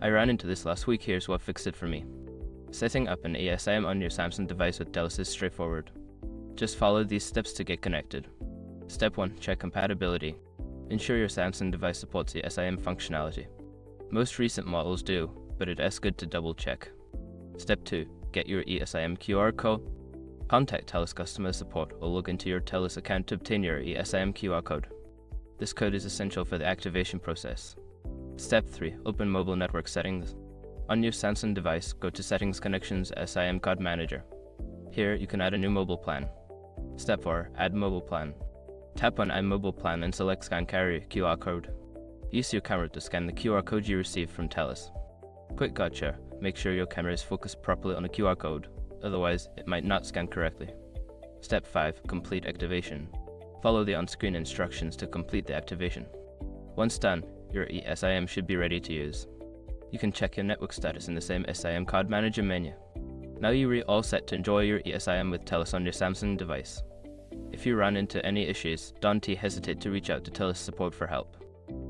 I ran into this last week. Here's what fixed it for me. Setting up an ESIM on your Samsung device with Telus is straightforward. Just follow these steps to get connected. Step 1. Check compatibility. Ensure your Samsung device supports the ESIM functionality. Most recent models do, but it is good to double check. Step 2. Get your ESIM QR code. Contact Telus customer support or log into your Telus account to obtain your ESIM QR code. This code is essential for the activation process. Step 3. Open mobile network settings. On your Samsung device, go to Settings, Connections, ESIM Card Manager. Here, you can add a new mobile plan. Step 4. Add mobile plan. Tap on Add Mobile Plan and select Scan Carrier QR Code. Use your camera to scan the QR code you received from Telus. Quick gotcha, make sure your camera is focused properly on the QR code, otherwise it might not scan correctly. Step 5. Complete activation. Follow the on-screen instructions to complete the activation. Once done, your ESIM should be ready to use. You can check your network status in the same ESIM Card Manager menu. Now you're all set to enjoy your ESIM with Telus on your Samsung device. If you run into any issues, don't hesitate to reach out to Telus support for help.